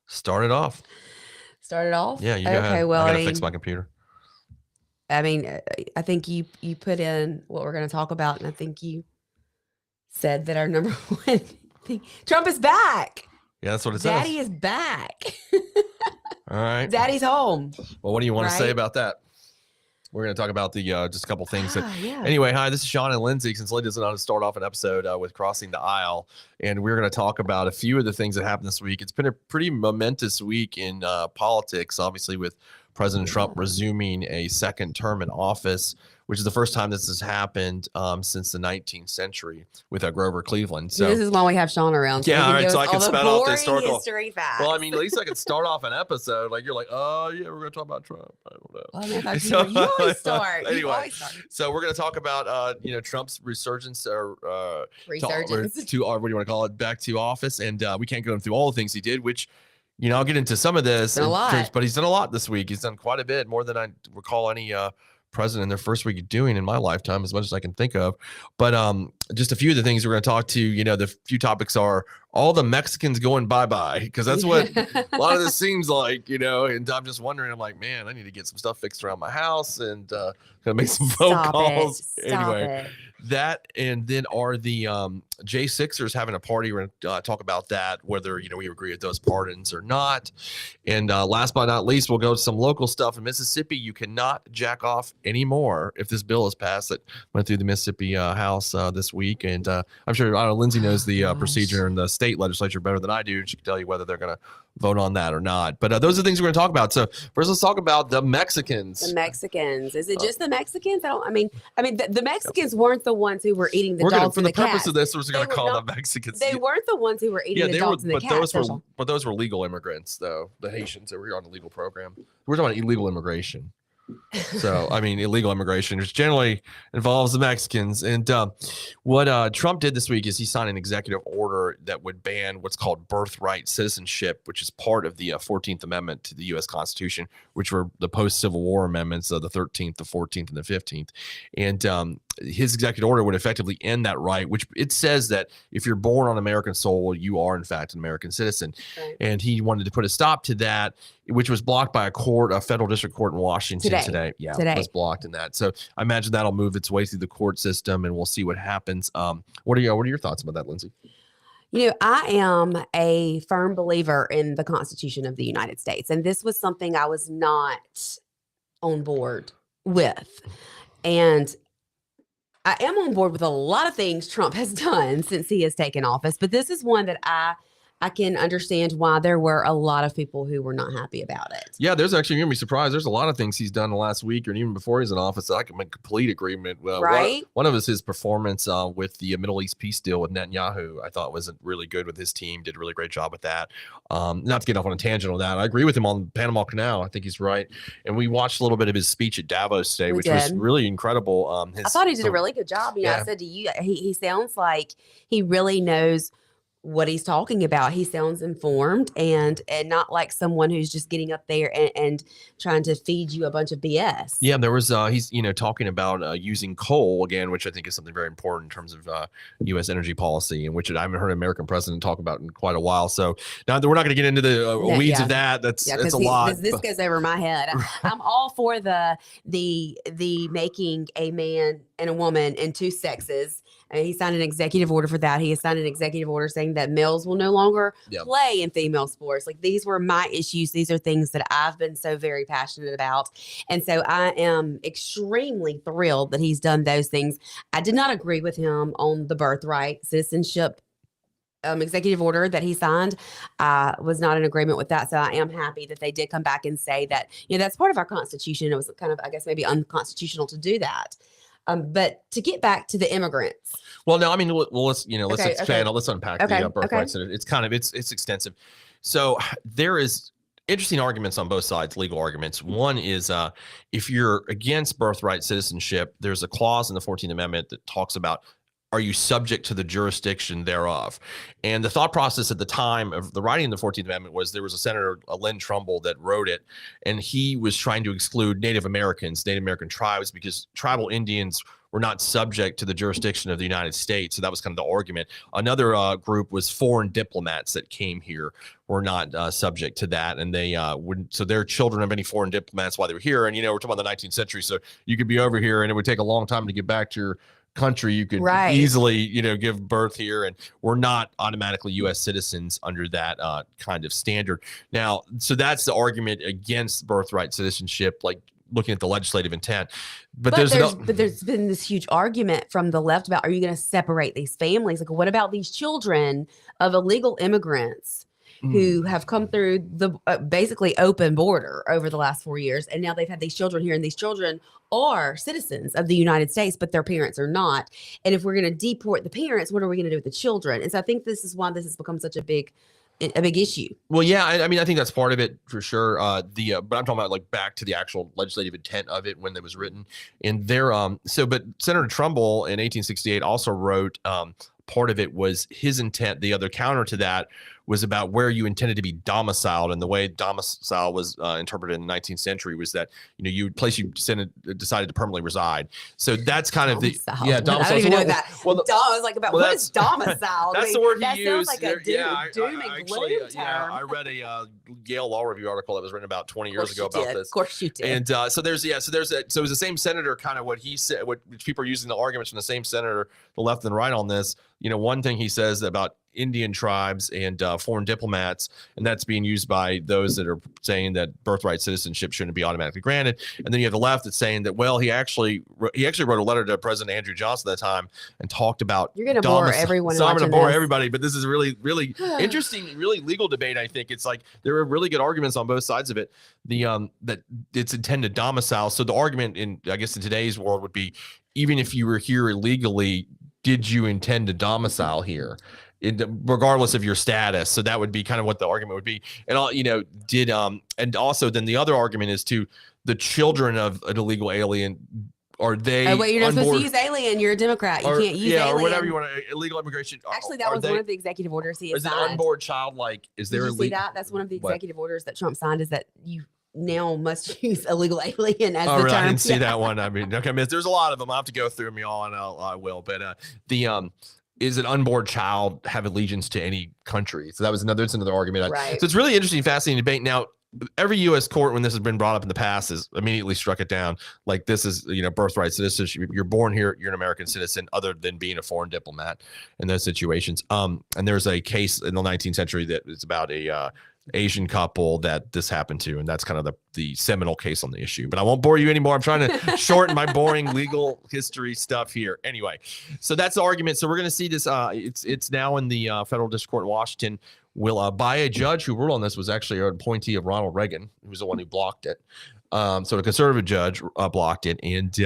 Start it off. Start it off? Yeah, you go Okay, ahead. well, I gotta fix my computer. I think you put in what we're going to talk about, and I think you said that our number one thing, Trump is back. Yeah, that's what it Daddy says. is back. All right. Daddy's home. Well, what do you want to say Right? about that? We're going to talk about the just a couple things. Yeah. Anyway, hi, this is Sean and Lindsay. Since Lindsay doesn't know how to start off an episode with Crossing the Aisle, and we're going to talk about a few of the things that happened this week. It's been a pretty momentous week in politics, obviously, with President Trump resuming a second term in office, which is the first time this has happened since the 19th century with Grover Cleveland. So this is why we have Sean around. So all right, so I can spell off the historical history facts. Well, I mean, at least I could start off an episode like you're like, oh yeah, we're going to talk about Trump. I don't know. Well, I mean, you always start. Anyway, so we're going to talk about Trump's resurgence or resurgence to what do you want to call it, back to office, and we can't go through all the things he did, which. I'll get into some of this, but he's done a lot this week. He's done quite a bit, more than I recall any president in their first week doing in my lifetime, as much as I can think of. But just a few of the things we're going to talk to, the few topics are all the Mexicans going bye-bye, because that's what a lot of this seems like, and I'm just wondering, I'm like, man, I need to get some stuff fixed around my house and gonna make some phone calls. Anyway. That, and then are the J6ers having a party? We're going to talk about that, whether, we agree with those pardons or not. And last but not least, we'll go to some local stuff in Mississippi. You cannot jack off anymore if this bill is passed that went through the Mississippi House this week. And I'm sure Lindsay knows the procedure in the state legislature better than I do. She can tell you whether they're going to vote on that or not. But those are the things we're going to talk about. So first, let's talk about the Mexicans. The Mexicans. Is it just the Mexicans? I mean, the Mexicans weren't the ones who were eating the dogs for and the purpose of this, we're going to call them Mexicans. They weren't the ones who were eating the dogs and the cats. But those were legal immigrants, though. The Haitians that were here on the legal program. We're talking about illegal immigration. So, I mean, illegal immigration, which generally involves the Mexicans. And what Trump did this week is he signed an executive order that would ban what's called birthright citizenship, which is part of the 14th Amendment to the U.S. Constitution, which were the post-Civil War amendments of the 13th, the 14th, and the 15th. And his executive order would effectively end that right, which it says that if you're born on American soil, you are, in fact, an American citizen. Right. And he wanted to put a stop to that, which was blocked by a federal district court in Washington today. Yeah, it was blocked in that. So I imagine that'll move its way through the court system, and we'll see what happens. What are your thoughts about that, Lindsay? I am a firm believer in the Constitution of the United States, and this was something I was not on board with. And I am on board with a lot of things Trump has done since he has taken office, but this is one that I can understand why there were a lot of people who were not happy about it. Yeah, there's actually, you're going to be surprised. There's a lot of things he's done the last week or even before he's in office that I can make complete agreement with. Right. One of his performance with the Middle East peace deal with Netanyahu, I thought was really good with his team, did a really great job with that. Not to get off on a tangent on that. I agree with him on Panama Canal. I think he's right. And we watched a little bit of his speech at Davos today, which was really incredible. I thought he did a really good job. I said to you, he sounds like he really knows what he's talking about. He sounds informed and not like someone who's just getting up there and trying to feed you a bunch of BS. Yeah, there was he's talking about using coal again, which I think is something very important in terms of U.S. energy policy, and which I haven't heard an American president talk about in quite a while. So now we're not going to get into the weeds of that. That's a lot. This goes over my head. I'm all for the making a man and a woman in two sexes. He signed an executive order for that. He has signed an executive order saying that males will no longer play in female sports. Like, these were my issues. These are things that I've been so very passionate about. And so I am extremely thrilled that he's done those things. I did not agree with him on the birthright citizenship executive order that he signed. I was not in agreement with that. So I am happy that they did come back and say that, that's part of our Constitution. It was kind of, I guess, maybe unconstitutional to do that. But to get back to the immigrants. Well, no, I mean, let's expand. Let's unpack the birthright. It's extensive. So there is interesting arguments on both sides, legal arguments. One is if you're against birthright citizenship, there's a clause in the 14th Amendment that talks about, are you subject to the jurisdiction thereof? And the thought process at the time of the writing of the 14th Amendment was there was a Senator, Lynn Trumbull, that wrote it, and he was trying to exclude Native American tribes because tribal Indians were not subject to the jurisdiction of the United States. So that was kind of the argument. Another group was foreign diplomats that came here were not subject to that, and they wouldn't. So they're children of any foreign diplomats while they were here. And we're talking about the 19th century, so you could be over here, and it would take a long time to get back to your country. You could easily, give birth here, and we're not automatically U.S. citizens under that kind of standard. Now, so that's the argument against birthright citizenship, like looking at the legislative intent. But there's been this huge argument from the left about, are you going to separate these families? Like, what about these children of illegal immigrants who have come through the basically open border over the last 4 years, and now they've had these children here, and these children are citizens of the United States, but their parents are not. And if we're going to deport the parents, what are we going to do with the children? And so I think this is why this has become such a big issue. Well, yeah, I mean, I think that's part of it for sure. But I'm talking about like back to the actual legislative intent of it when it was written. And but Senator Trumbull in 1868 also wrote, part of it was his intent. The other counter to that was about where you intended to be domiciled, and the way domicile was interpreted in the 19th century was that you decided to permanently reside. So that's kind of domicile. I don't even know that. Well, I was like, what is domicile? That's the word you use. Sounds like a doom and gloom term. Yeah, I read a Yale Law Review article that was written about 20 years ago about this. Of course you did. And so it was the same senator, kind of what he said, which people are using the arguments from the same senator, the left and right on this. One thing he says about Indian tribes and foreign diplomats, and that's being used by those that are saying that birthright citizenship shouldn't be automatically granted. And then you have the left that's saying that, well, he actually wrote a letter to President Andrew Johnson at that time and talked about. You're going to bore everyone. So I'm going to bore everybody, but this is really, really interesting, really legal debate. I think it's like there are really good arguments on both sides of it. That it's intended domicile. So the argument in today's world would be, even if you were here illegally, did you intend to domicile here, regardless of your status? So that would be kind of what the argument would be. And and also then the other argument is to the children of an illegal alien. Are they? Oh, wait, you're not supposed to use alien. You're a Democrat. You can't use alien. Or whatever you want. Illegal immigration. Actually, that was one of the executive orders he signed. Is an unborn child Is there? Did you see that? That's one of the executive orders that Trump signed. Is that you now must use illegal alien as the term. I didn't see that one. I mean, okay, there's a lot of them. I'll have to go through them all, and I will. But is an unborn child have allegiance to any country? So that's another argument. Right. So it's really interesting, fascinating debate. Now, every U.S. court, when this has been brought up in the past, has immediately struck it down. Like, this is, birthright citizenship. You're born here, you're an American citizen, other than being a foreign diplomat in those situations. And there's a case in the 19th century that is about a Asian couple that this happened to, and that's kind of the seminal case on the issue. But I won't bore you anymore. I'm trying to shorten my boring legal history stuff here. Anyway, so that's the argument. So we're going to see this. It's now in the federal district court in Washington. Will by a judge who ruled on this was actually an appointee of Ronald Reagan, who was the one who blocked it. So the conservative judge blocked it, and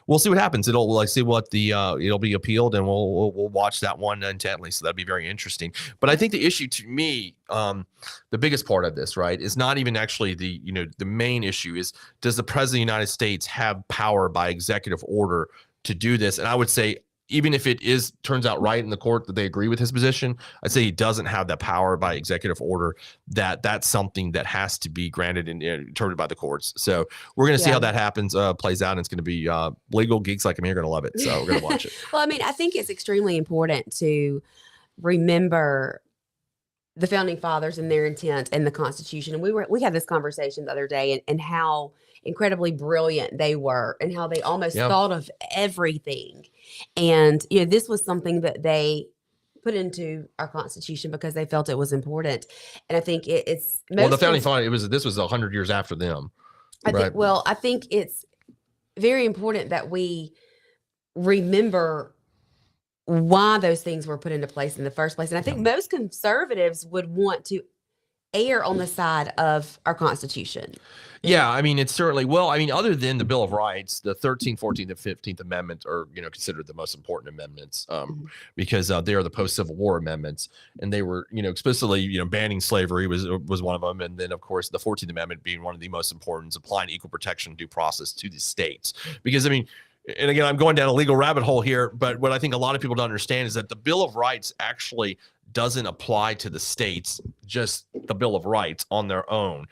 we'll see what happens. It'll it'll be appealed, and we'll watch that one intently. So that'd be very interesting. But I think the issue to me, the biggest part of this, right, is not even actually the main issue is, does the president of the United States have power by executive order to do this? And I would say, even if it turns out right in the court that they agree with his position, I'd say he doesn't have that power by executive order. That's something that has to be granted and interpreted by the courts. So we're going to see how that happens, plays out. And it's going to be legal geeks like me are going to love it. So we're going to watch it. Well, I mean, I think it's extremely important to remember the founding fathers and their intent and the Constitution. And we had this conversation the other day, and how incredibly brilliant they were, and how they almost thought of everything. And this was something that they put into our Constitution because they felt it was important. And I think it's the founding fathers. This was 100 years after them. I think it's very important that we remember why those things were put into place in the first place. And I think most conservatives would want to err on the side of our Constitution. Yeah, I mean, it's certainly, other than the Bill of Rights, the 13th, 14th, and 15th Amendment are, considered the most important amendments because they are the post-Civil War amendments. And they were, explicitly, banning slavery was one of them. And then, of course, the 14th Amendment being one of the most important, applying equal protection due process to the states. Because, and again, I'm going down a legal rabbit hole here, but what I think a lot of people don't understand is that the Bill of Rights actually doesn't apply to the states, just the Bill of Rights on their own.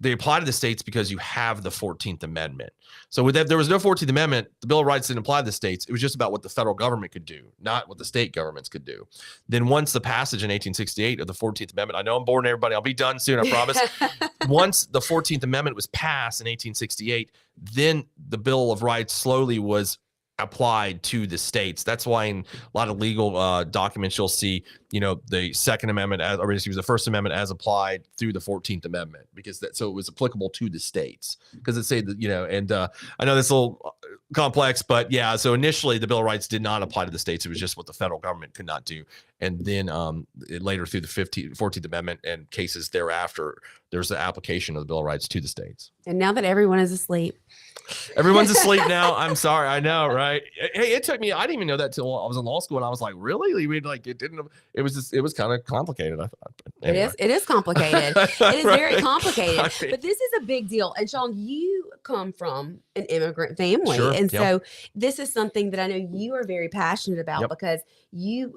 they apply to the states because you have the 14th Amendment. So with that, there was no 14th Amendment. The Bill of Rights didn't apply to the states. It was just about what the federal government could do, not what the state governments could do. Then once the passage in 1868 of the 14th Amendment, I know I'm boring everybody. I'll be done soon, I promise. Once the 14th Amendment was passed in 1868, then the Bill of Rights slowly was applied to the states. That's why in a lot of legal documents you'll see, the Second Amendment the First Amendment as applied through the 14th Amendment, because so it was applicable to the states, because it said that, and I know that's a little complex, but yeah. So initially the Bill of Rights did not apply to the states. It was just what the federal government could not do. And then later through the 14th Amendment and cases thereafter, there's the application of the Bill of Rights to the states. And now that everyone is asleep. Everyone's asleep now. I'm sorry. I know, right? Hey, it took me, I didn't even know that till I was in law school, and I was like, really? It was kind of complicated, I thought. Anyway. It is complicated. It is very complicated. But this is a big deal. And Sean, you come from an immigrant family. Sure, and so this is something that I know you are very passionate about, because you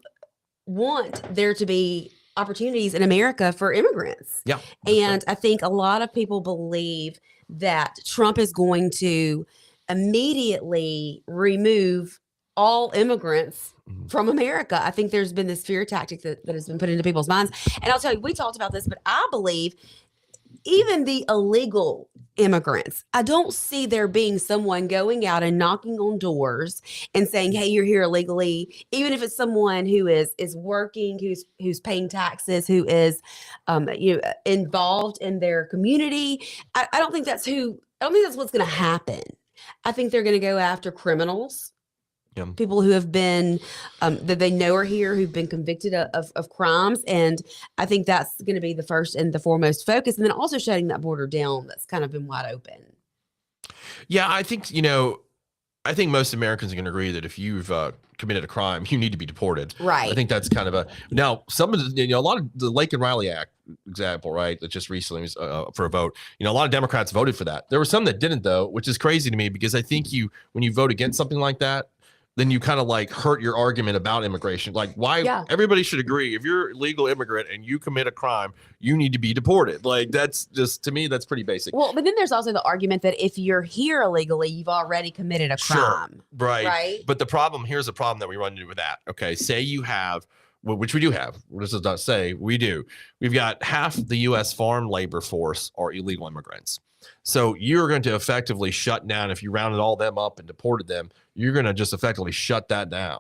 want there to be opportunities in America for immigrants. Yeah. And I think a lot of people believe that Trump is going to immediately remove all immigrants from America. I think there's been this fear tactic that has been put into people's minds. And I'll tell you, we talked about this, but I believe even the illegal immigrants, I don't see there being someone going out and knocking on doors and saying, hey, you're here illegally. Even if it's someone who is working, who's paying taxes, who is involved in their community. I don't think that's what's going to happen. I think they're going to go after criminals. Yeah. People who have been that they know are here, who've been convicted of crimes. And I think that's going to be the first and the foremost focus. And then also shutting that border down that's kind of been wide open. Yeah, I think, I think most Americans are going to agree that if you've committed a crime, you need to be deported. Right. I think that's kind of now some of the, a lot of the Lake and Riley Act example, right, that just recently was for a vote. A lot of Democrats voted for that. There were some that didn't, though, which is crazy to me, because I think when you vote against something like that, then you kind of hurt your argument about immigration. Why everybody should agree, if you're a legal immigrant and you commit a crime, you need to be deported. That's just, to me, that's pretty basic. Well, but then there's also the argument that if you're here illegally, you've already committed a crime. Sure. Right. But here's the problem that we run into with that. Okay. Say you have, which we do have, this does not say we do. We've got half the U.S. farm labor force are illegal immigrants. So you're going to effectively shut down, if you rounded all them up and deported them, you're going to just effectively shut that down.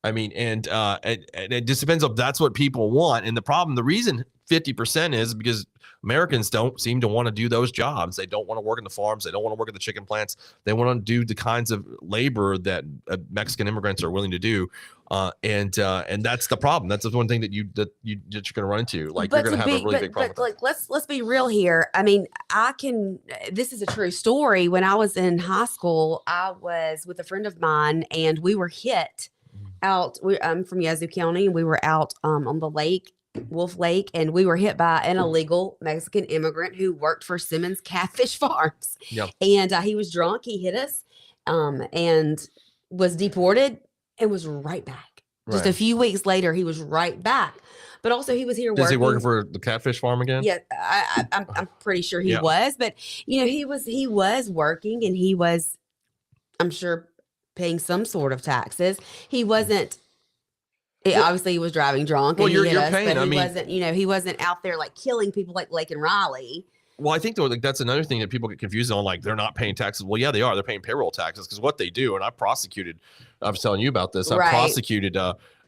I mean, and it just depends if that's what people want. And the reason 50% is because Americans don't seem to want to do those jobs. They don't want to work in the farms. They don't want to work at the chicken plants. They want to do the kinds of labor that Mexican immigrants are willing to do. And that's the problem. That's the one thing that you're going to run into. You're going to have a really big problem. But let's be real here. I mean, this is a true story. When I was in high school, I was with a friend of mine, and we were hit out. I'm from Yazoo County, and we were out on the lake, Wolf Lake, and we were hit by an illegal Mexican immigrant who worked for Simmons Catfish Farms. Yep. And he was drunk. He hit us and was deported and was right back. Just a few weeks later, he was right back. But also he was here working. Is he working for the catfish farm again? Yeah, I'm pretty sure he was. But, he was working, and he was, I'm sure, paying some sort of taxes. He wasn't. Obviously, he was driving drunk. Well, and you're paying. But he wasn't. He wasn't out there killing people like Lake and Riley. Well, I think though, that's another thing that people get confused on. They're not paying taxes. Well, yeah, they are. They're paying payroll taxes, because what they do, and I was telling you about this. I prosecuted,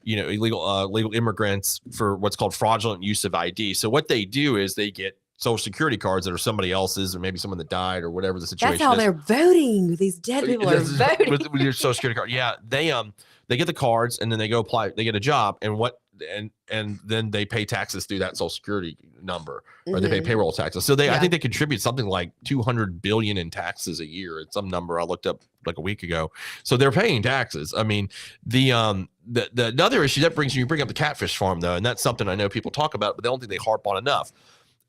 illegal immigrants for what's called fraudulent use of ID. So what they do is they get Social Security cards that are somebody else's, or maybe someone that died, or whatever the situation is. That's how they're voting. These dead people are voting with your Social Security card. Yeah, they get the cards, and then they go apply. They get a job, and then they pay taxes through that Social Security number, or they pay payroll taxes. So I think they contribute something like $200 billion in taxes a year. It's some number I looked up a week ago. So they're paying taxes. I mean, the other issue that you bring up the catfish farm, though, and that's something I know people talk about, but they don't think they harp on enough.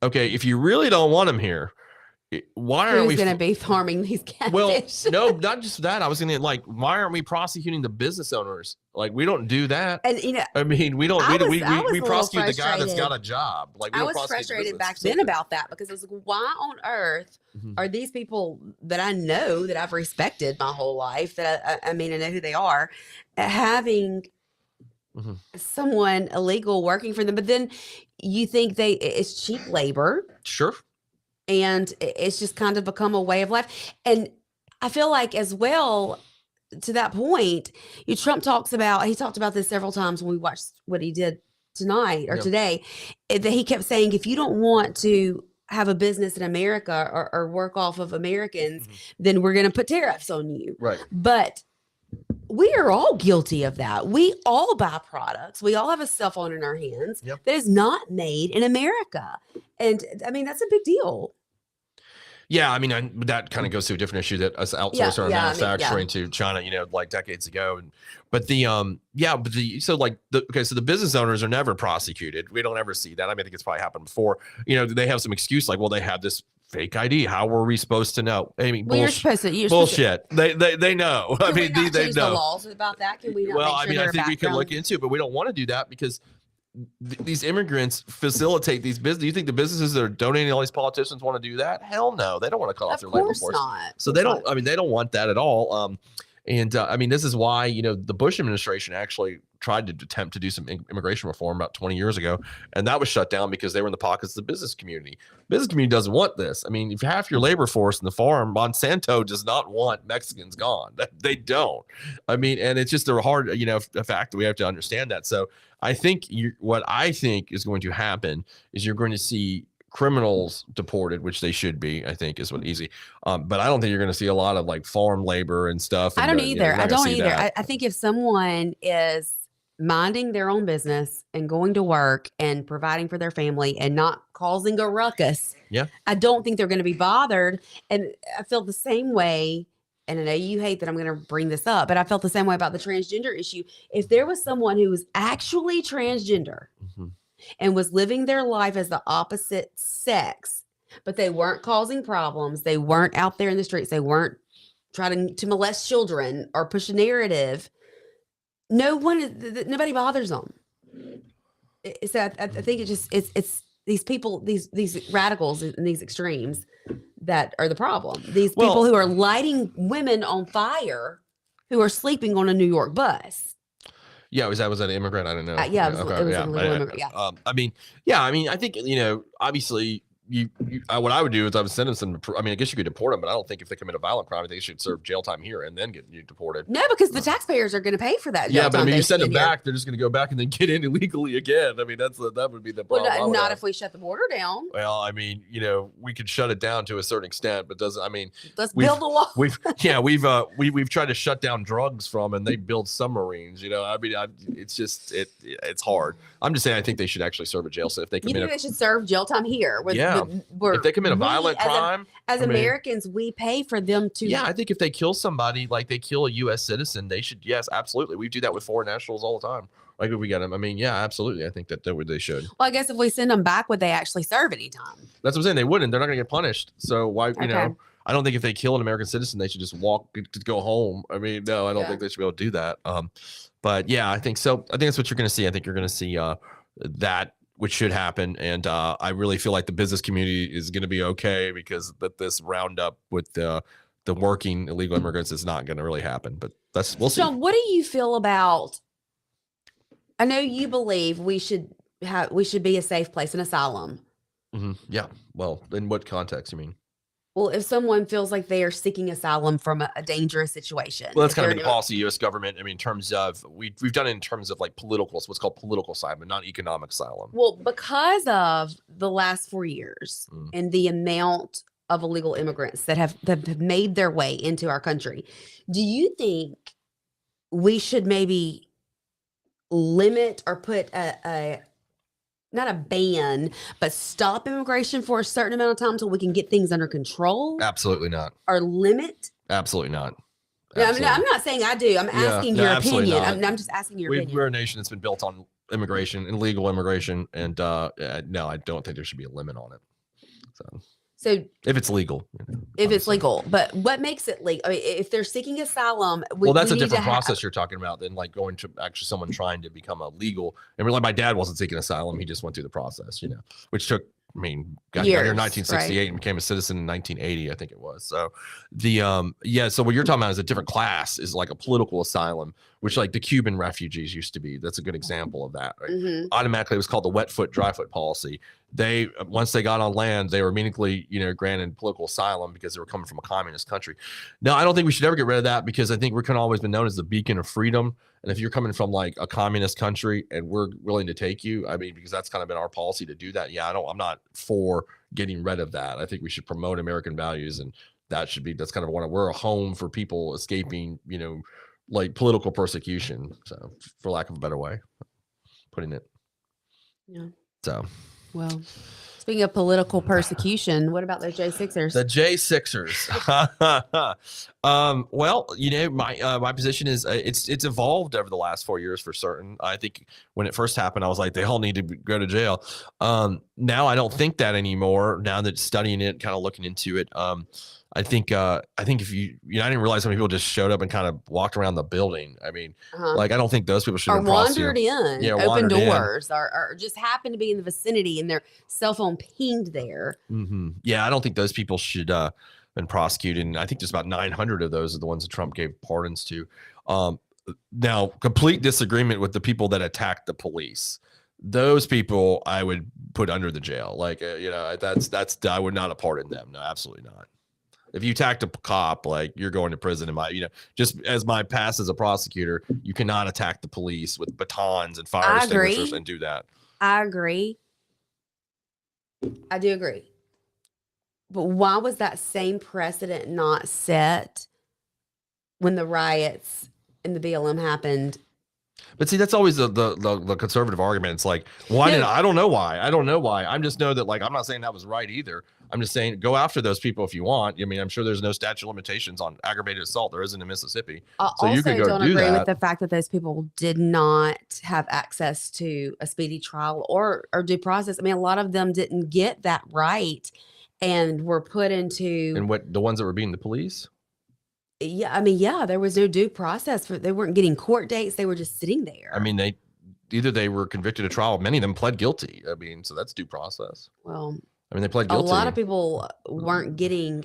Okay, if you really don't want them here, Why aren't we going to be farming these catfish? Well, no, not just that. I was going to like, why aren't we prosecuting the business owners? Like, we don't do that. And I mean, we don't. We prosecute the guy that's got frustrated. a job. Like, we I don't was prosecute the frustrated back business. then about that because I was like, why on earth are these people that I know, that I've respected my whole life, that I mean, I know who they are, having someone illegal working for them? But then you think it's cheap labor. Sure. And it's just kind of become a way of life. And I feel like as well, to that point, Trump talked about this several times when we watched what he did tonight or today, that he kept saying, if you don't want to have a business in America or work off of Americans, then we're going to put tariffs on you. Right. But we are all guilty of that. We all buy products. We all have a cell phone in our hands that is not made in America. And I mean, that's a big deal. Yeah, I mean, that kind of goes to a different issue that us outsourcing our manufacturing to China, like decades ago. But the business owners are never prosecuted. We don't ever see that. I mean, I think it's probably happened before. They have some excuse like, well, they have this fake ID. How were we supposed to know? I mean, bullshit. They know. I mean, they know. The laws about that. Can we not? Well, I mean, I think we can look into it, but we don't want to do that because these immigrants facilitate these businesses. You think the businesses that are donating all these politicians want to do that? Hell no, they don't want to cut off their labor force. So they don't. I mean, they don't want that at all. I mean, this is why the Bush administration actually tried to attempt to do some immigration reform about 20 years ago, and that was shut down because they were in the pockets of the business community. Business community doesn't want this. I mean, if half your labor force in the farm, Monsanto does not want Mexicans gone. They don't. I mean, and it's just a hard, a fact that we have to understand that. So I think what I think is going to happen is you're going to see criminals deported, which they should be, I think is what easy. But I don't think you're going to see a lot of like farm labor and stuff. I don't either. I think if someone is minding their own business and going to work and providing for their family and not causing a ruckus, I don't think they're going to be bothered. And I feel the same way. And I know you hate that I'm going to bring this up, but I felt the same way about the transgender issue. If there was someone who was actually transgender and was living their life as the opposite sex, but they weren't causing problems, they weren't out there in the streets, they weren't trying to molest children or push a narrative, nobody bothers them. So I think it's these people, these radicals and these extremes that are the problem. These people who are lighting women on fire, who are sleeping on a New York bus. Yeah, was that an immigrant? I don't know. It was an illegal immigrant. Yeah. I mean, I think obviously. What I would do is I would send them I mean, I guess you could deport them, but I don't think if they commit a violent crime, they should serve jail time here and then get you deported. No, because the taxpayers are going to pay for that. Yeah, but I mean, you send them back, they're just going to go back and then get in illegally again. I mean, that would be the problem. Well, not if we shut the border down. Well, I mean, we could shut it down to a certain extent, but let's build the wall. We've tried to shut down drugs from, and they build submarines. I mean, it's hard. I'm just saying, I think they should actually serve a jail. So if they commit, they should serve jail time here. If they commit a violent crime, as Americans, we pay for them to. Yeah, I think if they kill somebody, like they kill a U.S. citizen, they should. Yes, absolutely. We do that with foreign nationals all the time. Like if we get them, I mean, yeah, absolutely. I think that they should. Well, I guess if we send them back, would they actually serve any time? That's what I'm saying. They wouldn't. They're not going to get punished. So why? I don't think if they kill an American citizen, they should just go home. I mean, no, I don't think they should be able to do that. But yeah, I think so. I think that's what you're going to see. I think you're going to see that. Which should happen, and I really feel like the business community is going to be okay because this roundup with the working illegal immigrants is not going to really happen. But we'll see. So, what do you feel about? I know you believe we should be a safe place, an asylum. Yeah. Well, in what context? You mean? Well, if someone feels like they are seeking asylum from a dangerous situation. Well, that's kind of been the policy of the U.S. government. I mean, in terms of, we've done it in terms of like what's called political asylum, not economic asylum. Well, because of the last 4 years and the amount of illegal immigrants that have made their way into our country, do you think we should maybe limit or put not a ban, but stop immigration for a certain amount of time until we can get things under control? Absolutely not. Or limit? Absolutely not. Absolutely. I'm not saying I do. I'm asking your opinion. I'm just asking your opinion. We're a nation that's been built on immigration, illegal immigration, and no, I don't think there should be a limit on it. So So if it's legal, if it's legal, but what makes it legal? I mean, if they're seeking asylum, well, that's a different process you're talking about than like going to actually someone trying to become a legal. And like my dad wasn't seeking asylum; he just went through the process, which took. I mean, got here in 1968 and became a citizen in 1980, I think it was. So so what you're talking about is a different class, is like a political asylum, which like the Cuban refugees used to be. That's a good example of that. Right? Automatically, it was called the wet foot, dry foot policy. They once they got on land, they were immediately granted political asylum because they were coming from a communist country. Now, I don't think we should ever get rid of that, because I think we're kind of always been known as the beacon of freedom. And if you're coming from like a communist country and we're willing to take you, I mean, because that's kind of been our policy to do that. Yeah, I'm not for getting rid of that. I think we should promote American values, and that's kind of we're a home for people escaping, like political persecution. So, for lack of a better way of putting it. Yeah. So, well, speaking of political persecution, what about those J6ers? The J6ers. Well, my position is it's evolved over the last 4 years for certain. I think when it first happened, I was like, they all need to go to jail. Now I don't think that anymore. Now that studying it, kind of looking into it, I think if I didn't realize how many people just showed up and kind of walked around the building. I mean, like, I don't think those people should have wandered in, open doors, or just happened to be in the vicinity and their cell phone pinged there. Yeah, I don't think those people should been prosecuted. And I think just about 900 of those are the ones that Trump gave pardons to. Now, complete disagreement with the people that attacked the police. Those people I would put under the jail. Like, that's I would not have pardoned them. No, absolutely not. If you attacked a cop, like, you're going to prison. Just as my past as a prosecutor, you cannot attack the police with batons and fire extinguishers and do that. I agree. I do agree. But why was that same precedent not set when the riots and the BLM happened? But see, that's always the conservative argument. It's like, I don't know why. I don't know why. I'm just know that, like, I'm not saying that was right either. I'm just saying, go after those people if you want. I mean, I'm sure there's no statute of limitations on aggravated assault. There isn't in Mississippi. So you could go don't do agree that. With the fact that those people did not have access to a speedy trial or due process. I mean, a lot of them didn't get that right and were put into. And what, the ones that were beating the police? Yeah, I mean, there was no due process they weren't getting court dates. They were just sitting there. I mean, they were convicted of trial. Many of them pled guilty. I mean, so that's due process. Well, I mean, they pled guilty. A lot of people weren't getting.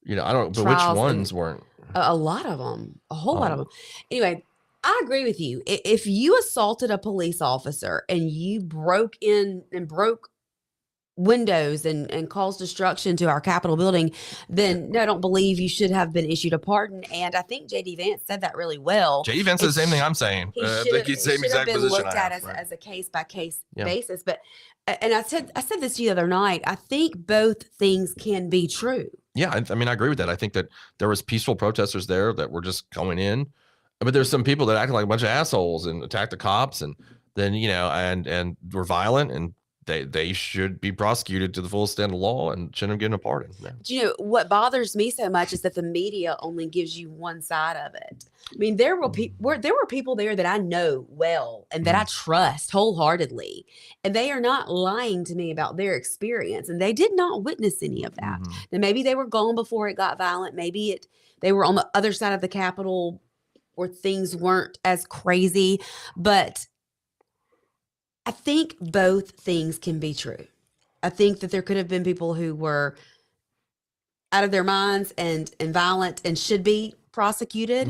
I don't. But which ones weren't? A lot of them. A whole lot of them. Anyway, I agree with you. If you assaulted a police officer and you broke in and broke windows and caused destruction to our Capitol building, then no, I don't believe you should have been issued a pardon. And I think J.D. Vance said that really well. J.D. Vance said the same thing I'm saying. I think he's the same exact position. Looked at as a case by case basis. But and I said this to you the other night. I think both things can be true. Yeah, I mean, I agree with that. I think that there was peaceful protesters there that were just going in, but there's some people that acted like a bunch of assholes and attacked the cops, and then and were violent, and they should be prosecuted to the full extent of the law and shouldn't have given a pardon. No. Do what bothers me so much is that the media only gives you one side of it. I mean, there were people there that I know well and that I trust wholeheartedly, and they are not lying to me about their experience, and they did not witness any of that. Now, maybe they were gone before it got violent. Maybe they were on the other side of the Capitol where things weren't as crazy, but I think both things can be true. I think that there could have been people who were out of their minds and violent and should be prosecuted.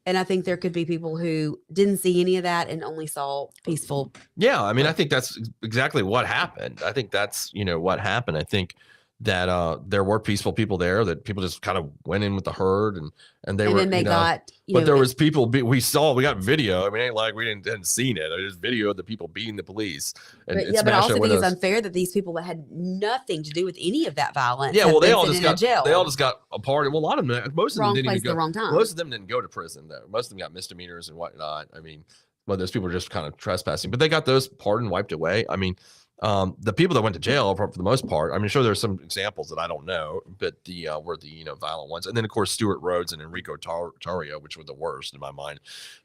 And I think there could be people who didn't see any of that and only saw peaceful. Yeah. I mean, I think that's exactly what happened. I think that's, what happened. I think that there were peaceful people there, that people just kind of went in with the herd and then they got, but there was people we got video. I mean, it ain't like we hadn't seen it. There's video of the people beating the police. And but I also think it's unfair that these people that had nothing to do with any of that violence. Yeah, well, they all just got a pardon. Well, a lot of them, most of them didn't even go. Wrong time. Most of them didn't go to prison though. Most of them got misdemeanors and whatnot. I mean, well, those people were just kind of trespassing, but they got those pardon wiped away. I mean, the people that went to jail for the most part, I mean, sure, there's some examples that I don't know, but were the violent ones. And then of course Stuart Rhodes and Enrico Tarrio, which were the worst in my mind.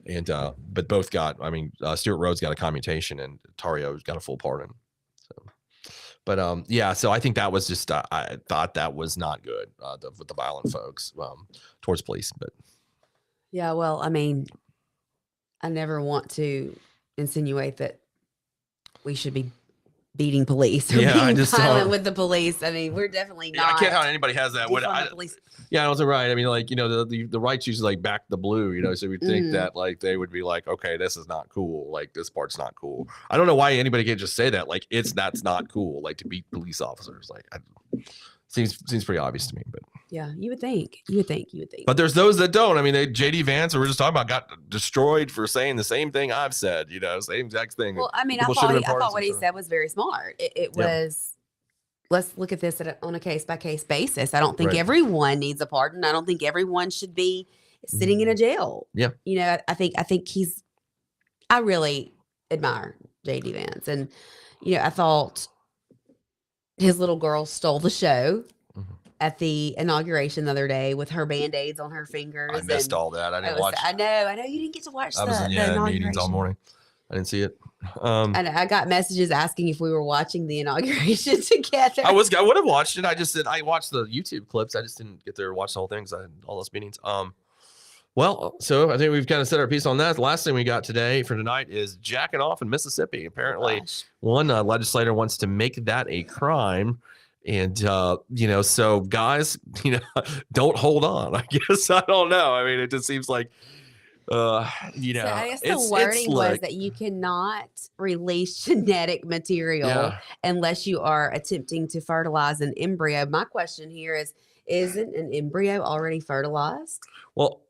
And but both got, Stuart Rhodes got a commutation and Tarrio got a full pardon. So But yeah, so I think that was just I thought that was not good with the violent folks towards police. But yeah, well, I mean, I never want to insinuate that we should be beating police or being violent with the police. I mean, we're definitely not. I can't how anybody has that. Yeah, also right. I mean, like, you know, the rights usually like back the blue, you know, so we'd think that like they would be like, okay, this is not cool. Like this part's not cool. I don't know why anybody can't just say that. Like that's not cool. Like to beat police officers. Like seems pretty obvious to me, but yeah, you would think. But there's those that don't. I mean, JD Vance, who we're just talking about, got destroyed for saying the same thing I've said, you know, same exact thing. Well, I mean, I thought what he said was very smart. It was, let's look at this on a case-by-case basis. I don't think everyone needs a pardon. I don't think everyone should be sitting in a jail. Yeah. You know, I think I really admire JD Vance. And, you know, I thought his little girl stole the show at the inauguration the other day with her Band-Aids on her fingers. I missed all that. I didn't watch. I know you didn't get to watch I was in meetings all morning. I didn't see it. And I got messages asking if we were watching the inauguration together. I would have watched it. I watched the YouTube clips. I just didn't get there to watch the whole thing because I had all those meetings. Well, so I think we've kind of set our piece on that. The last thing we got today for tonight is jacking off in Mississippi. Apparently, one legislator wants to make that a crime. And, you know, so guys, you know, don't hold on. I guess. I don't know. I mean, it just seems like, you know, so I guess the wording was that you cannot release genetic material unless you are attempting to fertilize an embryo. My question here is, isn't an embryo already fertilized? Well,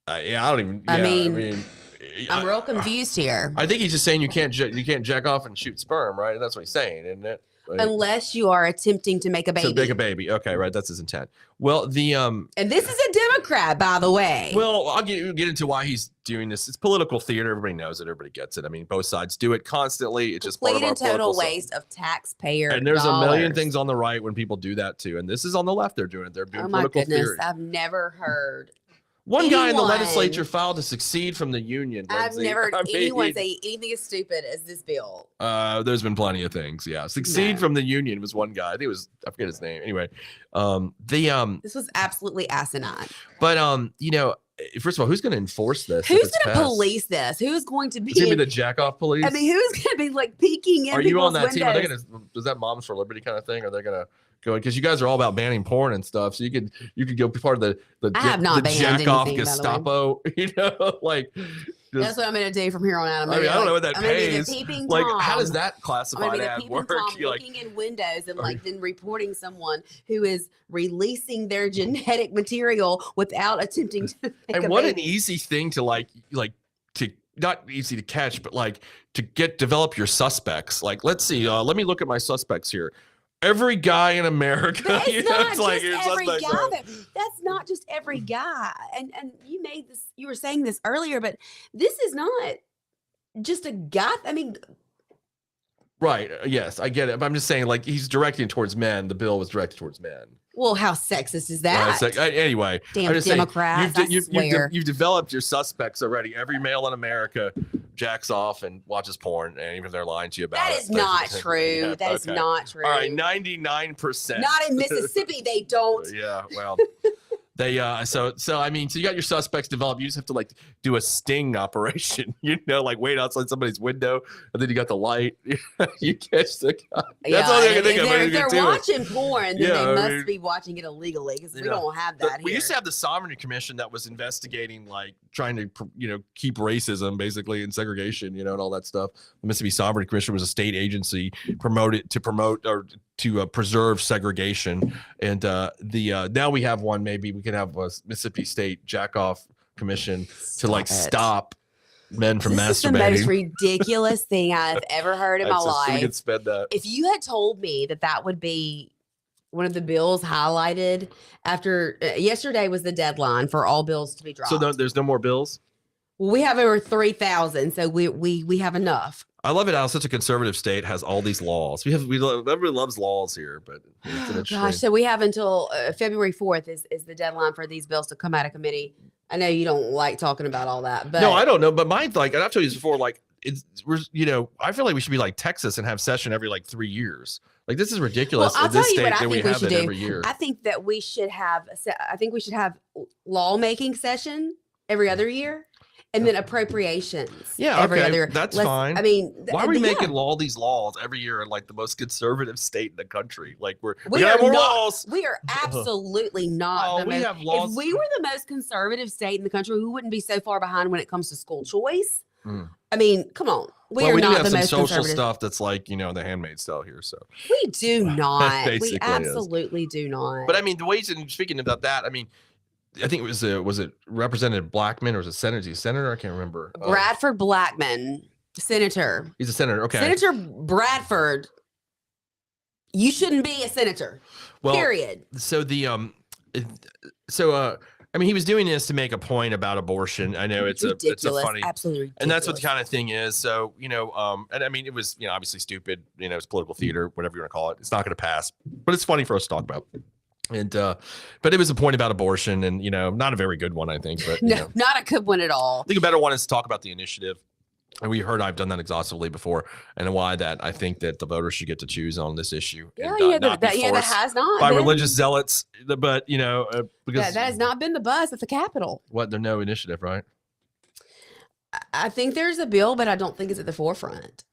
yeah, I don't even. Yeah, I mean, I'm real confused here. I think he's just saying you can't jack off and shoot sperm, right? That's what he's saying, isn't it? Like, unless you are attempting to make a baby. To make a baby. Okay, right. That's his intent. Well, and this is a Democrat, by the way. Well, I'll get into why he's doing this. It's political theater. Everybody knows it. Everybody gets it. I mean, both sides do it constantly. It's just part of our total waste of taxpayer And there's a million things on the right when people do that too. And this is on the left. They're doing it. They're doing political theater. I've never heard. One guy in the legislature filed to succeed from the union. I've never heard anyone say anything as stupid as this bill. There's been plenty of things. Yeah. Succeed from the union was one guy. I think it was, I forget his name. Anyway, this was absolutely asinine. But, you know, first of all, who's going to enforce this? Who's going to police this? Who's going to be? It's going to be the jack-off police? I mean, who's going to be like peeking in? Are you on that team? Are they going to, is that Moms for Liberty kind of thing? Are they going to go? Because you guys are all about banning porn and stuff, so you could go be part of the jack-off Gestapo. You know, like that's what I'm going to do from here on out. I don't know what that pays. Like, how does that classified ad work? Looking in windows and like then reporting someone who is releasing their genetic material without attempting to make and what an easy thing to like to not easy to catch, but like to develop your suspects. Like, let's see, let me look at my suspects here. Every guy in America, that's not just every guy. And you were saying this earlier, but this is not just a guy. I mean, right. Yes, I get it. But I'm just saying, like, he's directing towards men. The bill was directed towards men. Well, how sexist is that? Anyway, damn Democrats. You've developed your suspects already. Every male in America jacks off and watches porn, and even if they're lying to you about it. That is not true. Yeah, that is not true. All right, 99%. Not in Mississippi, they don't. Yeah, well. They so I mean, so you got your suspects developed. You just have to like do a sting operation, you know, like wait outside somebody's window, and then you got the light. You catch the guy. That's all I can think of. If they're watching porn, then they must be watching it illegally because we don't have that here. We used to have the Sovereignty Commission that was investigating, like trying to keep racism basically and segregation, and all that stuff. The Mississippi Sovereignty Commission was a state agency to preserve segregation, and now we have one. Maybe we can have a Mississippi State Jack-Off Commission to stop men from masturbating. This is the most ridiculous thing I've ever heard in my life. We could spend that. If you had told me that would be one of the bills highlighted after yesterday was the deadline for all bills to be dropped. So there's no more bills? Well, we have over 3,000, so we have enough. I love it how such a conservative state has all these laws. Everybody loves laws here, but gosh, so we have until February 4th is the deadline for these bills to come out of committee. I know you don't like talking about all that, but no, I don't know. But mine, like, and I've told you this before, like I feel like we should be like Texas and have session every like 3 years. Like, this is ridiculous. Well, I'll in this tell you state what I that we think we have should it do. every year. I think that we should have. I think we should have lawmaking session every other year, and then appropriations. Every other year. That's fine. I mean, why are we making all these laws every year in like the most conservative state in the country? Like, we are more not, laws. We are absolutely not. We have laws. If we were the most conservative state in the country, we wouldn't be so far behind when it comes to school choice. I mean, come on. We are not the most social conservative stuff that's like, the Handmaid's Tale here. So we do not. We absolutely do not. But I mean, the ways, and speaking about that, I mean, I think it was it Representative Blackman, or was it Senator? I can't remember. Bradford Blackman, Senator. He's a senator. Okay. Senator Bradford. You shouldn't be a senator. Well, period. So I mean, he was doing this to make a point about abortion. I know it's a funny, absolutely ridiculous. And that's what the kind of thing is. So, and I mean, it was, obviously stupid, it's political theater, whatever you want to call it. It's not going to pass, but it's funny for us to talk about. And, but it was a point about abortion, and, not a very good one, I think, but no, not a good one at all. I think a better one is to talk about the initiative. And we heard I've done that exhaustively before, and why that I think that the voters should get to choose on this issue. Yeah, and, that has not by been. religious zealots, but because that has not been the buzz at the Capitol. What? There's no initiative, right? I think there's a bill, but I don't think it's at the forefront.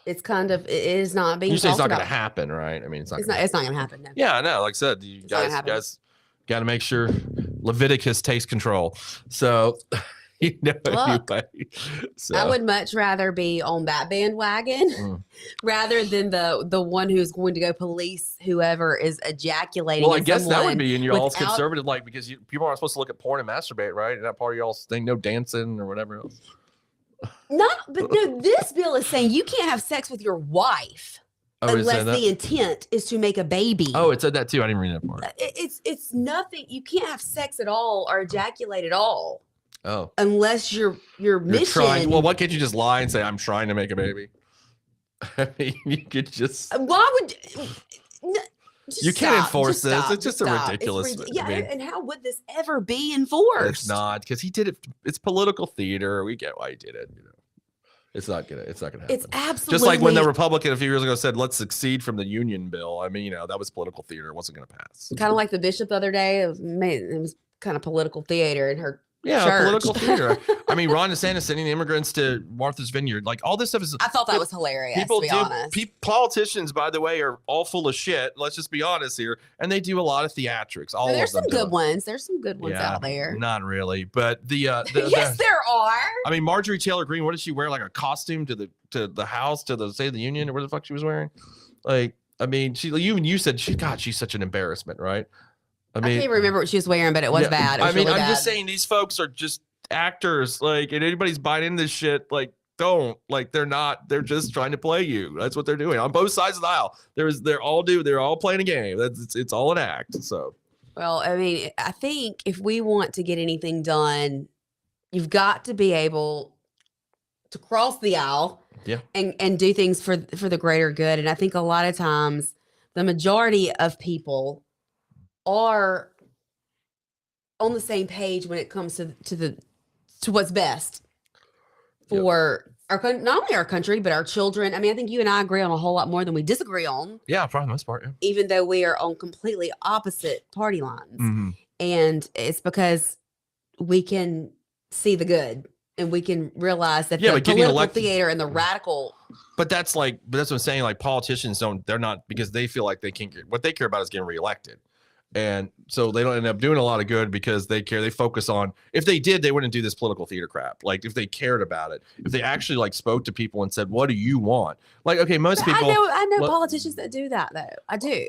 It's it is not being. You say it's not going to happen, right? I mean, it's not going to happen. No. Yeah, no. Like I said, you guys got to make sure Leviticus takes control. So. Look, anyway. So. I would much rather be on that bandwagon rather than the one who's going to go police whoever is ejaculating. Well, I guess that would be in your all's conservative, like, because people aren't supposed to look at porn and masturbate, right? And that part of y'all's thing, no dancing or whatever else. But no, this bill is saying you can't have sex with your wife. Unless the intent is to make a baby. Oh, it said that too. I didn't read that part. It's nothing. You can't have sex at all or ejaculate at all. Oh, unless your mission. Well, why can't you just lie and say I'm trying to make a baby? I mean, you could just. Why would you can't enforce this? It's just a ridiculous. Yeah, and how would this ever be enforced? It's not, because he did it. It's political theater. We get why he did it. It's not gonna happen. It's absolutely just like when the Republican a few years ago said, "Let's succeed from the union bill." I mean, that was political theater. It wasn't gonna pass. Kind of like the bishop the other day. It was kind of political theater in her. Yeah, church. Political theater. I mean, Ron DeSantis sending the immigrants to Martha's Vineyard, like all this stuff is. I thought that was hilarious. People to be honest. Politicians, by the way, are all full of shit. Let's just be honest here, and they do a lot of theatrics. There's some good ones. There's some good ones out there. Not really, but yes, there are. I mean, Marjorie Taylor Greene. What did she wear? Like a costume to the House, to the State of the Union, or what the fuck she was wearing? Like, I mean, you said she's such an embarrassment, right? I can't even remember what she was wearing, but it was bad. It was really bad. I'm just saying these folks are just actors. Like, and anybody's buying into this shit, like, don't. Like, they're just trying to play you. That's what they're doing on both sides of the aisle. They're all playing a game. It's all an act. So, well, I mean, I think if we want to get anything done, you've got to be able to cross the aisle and do things for the greater good. And I think a lot of times the majority of people are on the same page when it comes to what's best for our not only our country but our children. I mean, I think you and I agree on a whole lot more than we disagree on. Yeah, for the most part. Yeah. Even though we are on completely opposite party lines, and it's because we can see the good and we can realize that the political theater and the radical. But that's what I'm saying. Like, politicians they're not, because they feel like they can't what they care about is getting reelected. And so they don't end up doing a lot of good because they focus on, if they did, they wouldn't do this political theater crap. Like, if they cared about it, if they actually like spoke to people and said, what do you want? Like, okay, most people. I know politicians that do that though. I do.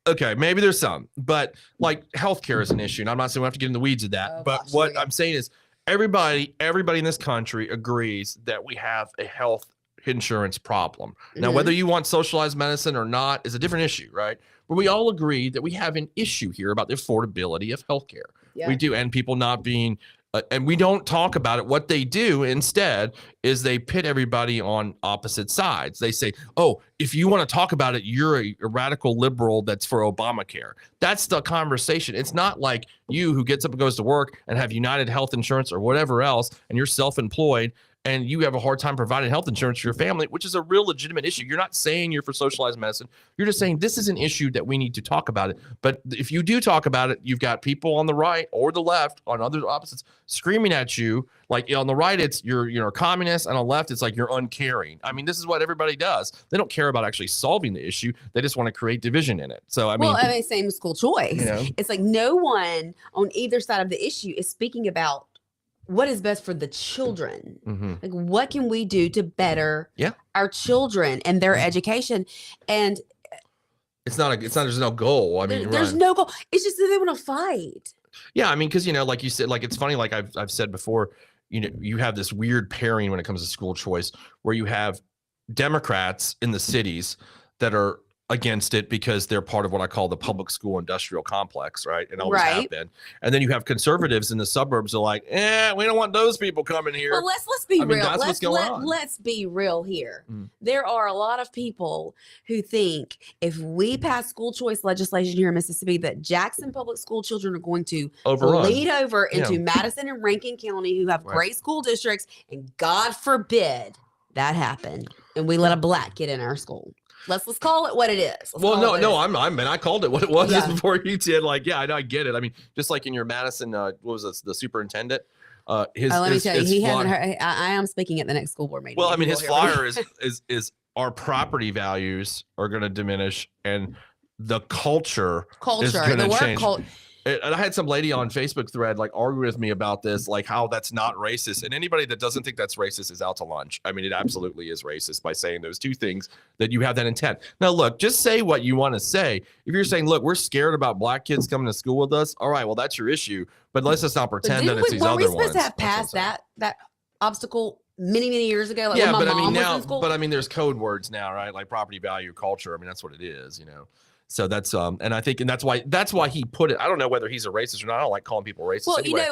Okay, maybe there's some, but like healthcare is an issue. And I'm not saying we have to get in the weeds of that. What I'm saying is everybody in this country agrees that we have a health insurance problem. Now, whether you want socialized medicine or not is a different issue, right? But we all agree that we have an issue here about the affordability of healthcare. Yeah. We do, and people not being, and we don't talk about it. What they do instead is they pit everybody on opposite sides. They say, oh, if you want to talk about it, you're a radical liberal that's for Obamacare. That's the conversation. It's not like you who gets up and goes to work and have United Health Insurance or whatever else, and you're self-employed, and you have a hard time providing health insurance for your family, which is a real legitimate issue. You're not saying you're for socialized medicine. You're just saying this is an issue that we need to talk about it. But if you do talk about it, you've got people on the right or the left on other opposites screaming at you. Like on the right, it's you're a communist, and on the left, it's like you're uncaring. I mean, this is what everybody does. They don't care about actually solving the issue. They just want to create division in it. So I mean, same school choice. You know? It's like no one on either side of the issue is speaking about what is best for the children. Like, what can we do to better our children and their education? And there's no goal. I mean, there's no goal. It's just that they want to fight. Yeah, I mean, because like you said, like it's funny. Like I've said before, you have this weird pairing when it comes to school choice, where you have Democrats in the cities that are against it because they're part of what I call the public school industrial complex, right? And always have been. And then you have conservatives in the suburbs are like, we don't want those people coming here. Well, let's be real. That's what's going on. Let's be real here. There are a lot of people who think if we pass school choice legislation here in Mississippi, that Jackson public school children are going to bleed over into Madison and Rankin County, who have great school districts, and God forbid that happen, and we let a black kid in our school. Let's call it what it is. I called it what it was just before you did. Like, I get it. I mean, just like in your Madison, what was this, the superintendent? Let me tell you, he hasn't heard. I am speaking at the next school board meeting. Well, I mean, his flyer is our property values are going to diminish, and the culture is going to change. And I had some lady on Facebook thread like argue with me about this, like how that's not racist. And anybody that doesn't think that's racist is out to lunch. I mean, it absolutely is racist by saying those two things, that you have that intent. Now, look, just say what you want to say. If you're saying, look, we're scared about black kids coming to school with us. All right, well, that's your issue. But let's just not pretend that it's these other ones. We're supposed to have passed that obstacle many years ago. Like but I mean now, there's code words now, right? Like property value, culture. I mean, that's what it is, So that's and I think, and that's why he put it. I don't know whether he's a racist or not. I don't like calling people racist. Well, anyway,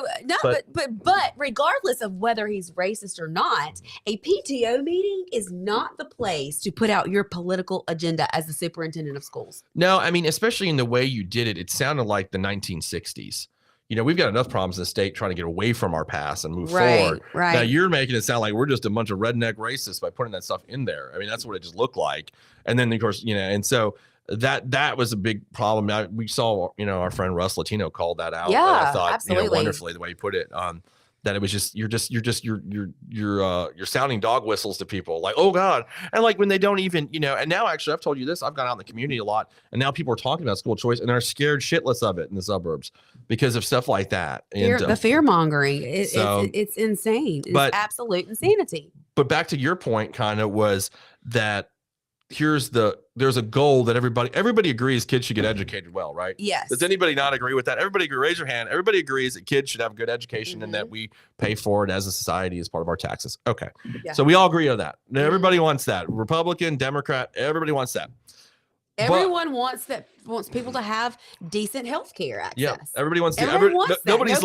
but regardless of whether he's racist or not, a PTO meeting is not the place to put out your political agenda as the superintendent of schools. No, I mean, especially in the way you did it, it sounded like the 1960s. We've got enough problems in the state trying to get away from our past and move forward. Right. Now you're making it sound like we're just a bunch of redneck racists by putting that stuff in there. I mean, that's what it just looked like. And then of course, and so that was a big problem. We saw, our friend Russ Latino called that out. Yeah, I thought, absolutely. Wonderfully the way he put it. That it was just you're sounding dog whistles to people, like, oh God. And like when they don't even, and now actually I've told you this, I've gone out in the community a lot, and now people are talking about school choice and they're scared shitless of it in the suburbs because of stuff like that. And the fear mongering, it's insane. It's absolute insanity. But back to your point kind of was that there's a goal that everybody agrees kids should get educated well, right? Yes. Does anybody not agree with that? Everybody agree, raise your hand. Everybody agrees that kids should have good education and that we pay for it as a society as part of our taxes. Okay. Yeah. So we all agree on that. Everybody wants that. Republican, Democrat, everybody wants that. Everyone wants people to have decent health care access. Yeah, everybody wants that. Nobody's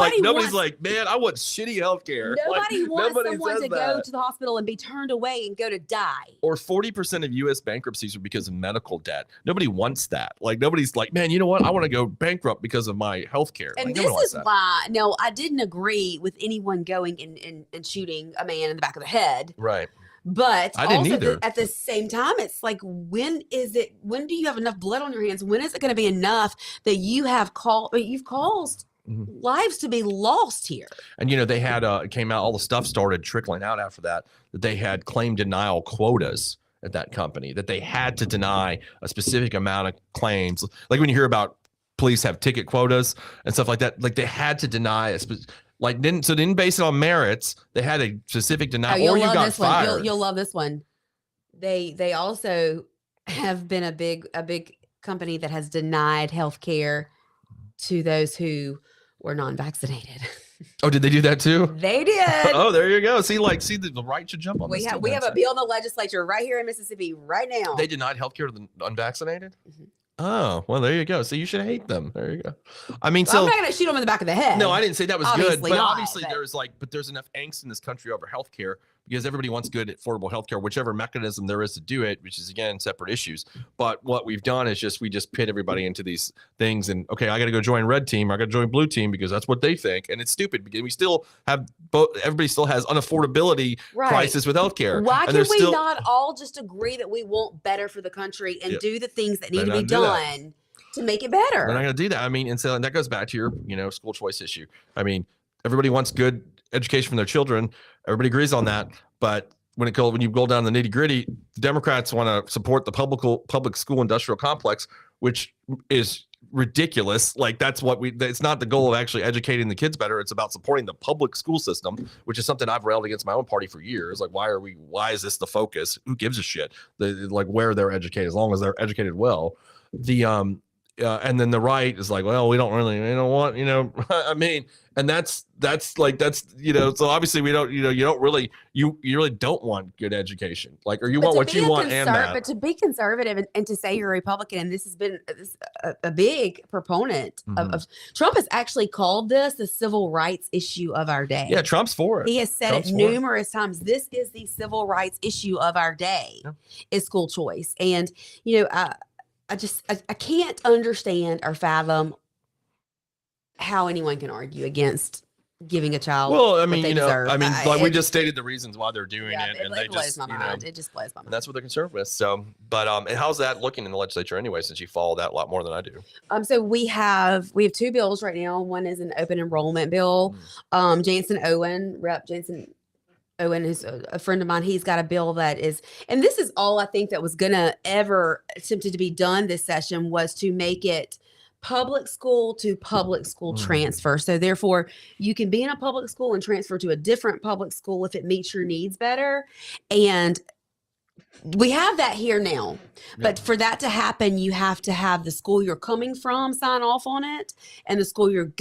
like, man, I want shitty health care. Nobody wants someone to go to the hospital and be turned away and go to die. Or 40% of U.S. bankruptcies are because of medical debt. Nobody wants that. Like, nobody's like, man, you know what? I want to go bankrupt because of my health care. And this is why, no, I didn't agree with anyone going and shooting a man in the back of the head. Right. But I didn't either. At the same time, it's like, when do you have enough blood on your hands? When is it going to be enough that you've caused lives to be lost here? And, they had, it came out, all the stuff started trickling out after that they had claim denial quotas at that company, that they had to deny a specific amount of claims. Like when you hear about police have ticket quotas and stuff like that, like they had to deny didn't base it on merits. They had a specific denial, or you got fired. You'll love this one. They also have been a big company that has denied health care to those who were non-vaccinated. Oh, did they do that too? They did. Oh, there you go. See, the right should jump on this. We have a bill in the legislature right here in Mississippi right now. They denied health care to the unvaccinated? Mm-hmm. Oh, well, there you go. So you should hate them. There you go. I mean, I'm not going to shoot them in the back of the head. No, I didn't say that was good. But obviously there's enough angst in this country over healthcare because everybody wants good affordable healthcare, whichever mechanism there is to do it, which is again separate issues. But what we've done is we just pit everybody into these things, and okay, I got to go join red team, I got to join blue team because that's what they think, and it's stupid because we still have both. Everybody still has unaffordability crisis with healthcare. Why can we not all just agree that we want better for the country and do the things that need to be done to make it better? They're not going to do that. I mean, and so that goes back to your school choice issue. I mean, everybody wants good education from their children. Everybody agrees on that. But when you go down the nitty gritty, the Democrats want to support the public school industrial complex, which is ridiculous. Like it's not the goal of actually educating the kids better. It's about supporting the public school system, which is something I've railed against my own party for years. Like, why is this the focus? Who gives a shit? Like where they're educated, as long as they're educated well. And then the right is like, well, we don't want, I mean, and that's so obviously we don't, you really don't want good education, like, or you want what you want. But to be conservative and to say you're a Republican, and this has been a big proponent of Trump has actually called this the civil rights issue of our day. Yeah. Trump's for it. He has said it numerous times. This is the civil rights issue of our day is school choice. And, I can't understand or fathom how anyone can argue against giving a child. Well, I mean, we just stated the reasons why they're doing it, and it blows my mind. It just blows my mind. And that's what they're concerned with. So, but and how's that looking in the legislature anyway? Since you follow that a lot more than I do. So we have two bills right now. One is an open enrollment bill. Rep. Jansen Owen is a friend of mine. He's got a bill that is, and this is all I think that was gonna ever attempted to be done this session, was to make it public school to public school transfer. So therefore you can be in a public school and transfer to a different public school if it meets your needs better. And we have that here now, but for that to happen, you have to have the school you're coming from sign off on it, and the school you're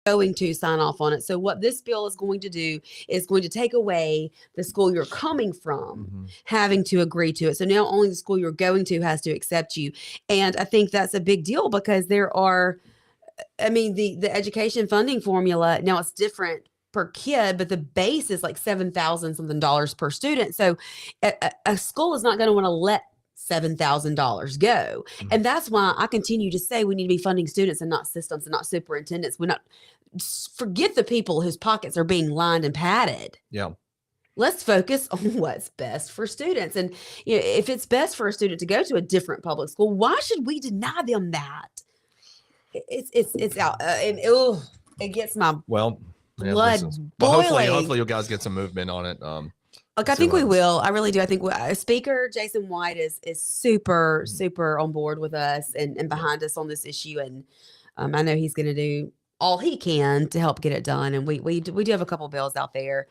going to sign off on it. So what this bill is going to do is going to take away the school you're coming from having to agree to it. So now only the school you're going to has to accept you. And I think that's a big deal because the education funding formula, now it's different per kid, but the base is like $7,000 something per student. So a school is not going to want to let $7,000 go. And that's why I continue to say we need to be funding students and not systems and not superintendents. We not forget the people whose pockets are being lined and padded. Yeah. Let's focus on what's best for students. And if it's best for a student to go to a different public school, why should we deny them that? It's out. It gets my blood boiling. Hopefully you guys get some movement on it. Look, I think we will. I really do. I think Speaker Jason White is super, super on board with us and behind us on this issue. And I know he's going to do all he can to help get it done. And we do have a couple bills out there,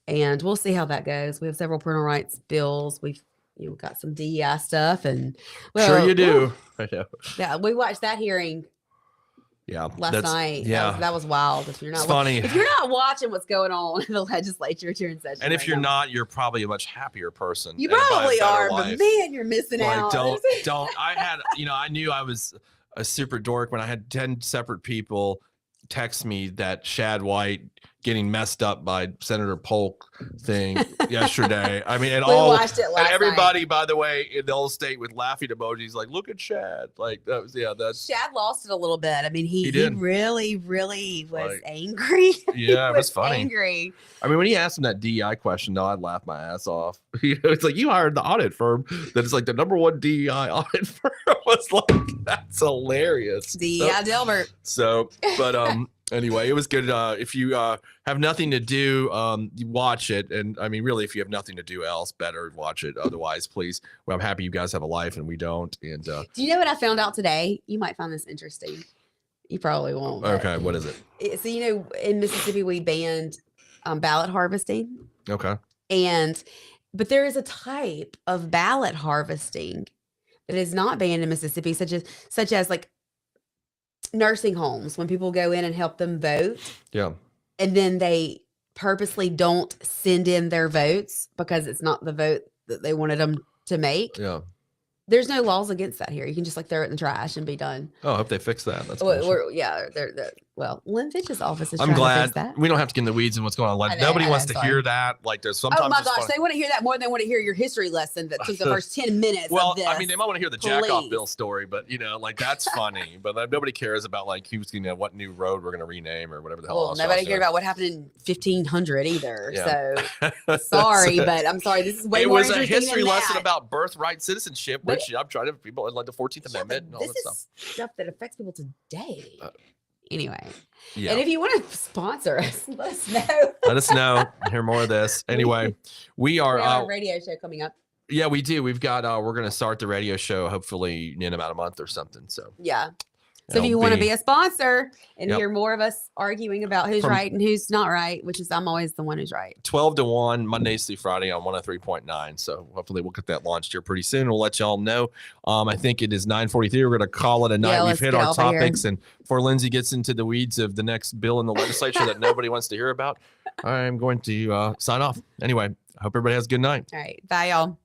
and we'll see how that goes. We have several parental rights bills. We've got some DEI stuff, and sure you do. I know. Yeah, we watched that hearing. Last night. That was wild. If you're not if you're not watching what's going on in the legislature during session, and if you're not, you're probably a much happier person. You probably are, but man, you're missing out. Don't. I had, I knew I was a super dork when I had 10 separate people text me that Shad White getting messed up by Senator Polk thing yesterday. I mean, we watched it last and everybody, night. By the way, in the whole state with laughing emojis, like, look at Shad. Like that was, that's Shad lost it a little bit. I mean, he really, really was angry. Yeah, it was funny. Angry. I mean, when he asked him that DEI question, though, I'd laugh my ass off. It's like, you hired the audit firm that is like the #1 DEI audit firm. I was like, that's hilarious. DEI Delbert. So, but anyway, it was good. If you have nothing to do, you watch it. And I mean, really, if you have nothing to do else, better watch it. Otherwise, please. Well, I'm happy you guys have a life and we don't. And do you know what I found out today? You might find this interesting. You probably won't. Okay, what is it? So in Mississippi, we banned ballot harvesting. Okay. But there is a type of ballot harvesting that is not banned in Mississippi, such as like nursing homes, when people go in and help them vote. Yeah. And then they purposely don't send in their votes because it's not the vote that they wanted them to make. Yeah. There's no laws against that here. You can just throw it in the trash and be done. Oh, I hope they fix that. That's Well, Lynn Fitch's office is I'm trying to glad fix that. we don't have to get in the weeds and what's going on. Like, I know, nobody I wants know, to sorry. hear that. Like, there's sometimes. Oh my gosh, they want to hear that more than they want to hear your history lesson that took the first 10 minutes. Well, of this. I mean, they might want to hear the jack off Bill story, but like that's funny. But nobody cares about like who's what new road we're gonna rename or whatever the hell. Well, nobody cared about what happened in 1500 either. Yeah. So sorry, but I'm sorry. This is way more interesting. It was a history than lesson that. about birthright citizenship, which I'm trying to people like the 14th Amendment and all this that is stuff that affects people today. Anyway, yeah. And if you want to sponsor us, let us know. Let us know. Hear more of this. Anyway, we are we have a radio show coming up. Yeah, we do. We've got we're gonna start the radio show hopefully in about a month or something. So yeah. So if you want to be a sponsor and Yep. hear more of us arguing about who's right and who's not right, which is I'm always the one who's right. 12 to 1, Mondays through Friday on 103.9. So hopefully we'll get that launched here pretty soon. We'll let y'all know. I think it is 9:43. We're going to call it a night. We've hit our topics. And before Lindsay gets into the weeds of the next bill in the legislature that nobody wants to hear about, I'm going to sign off. Anyway, I hope everybody has a good night. All right. Bye, y'all.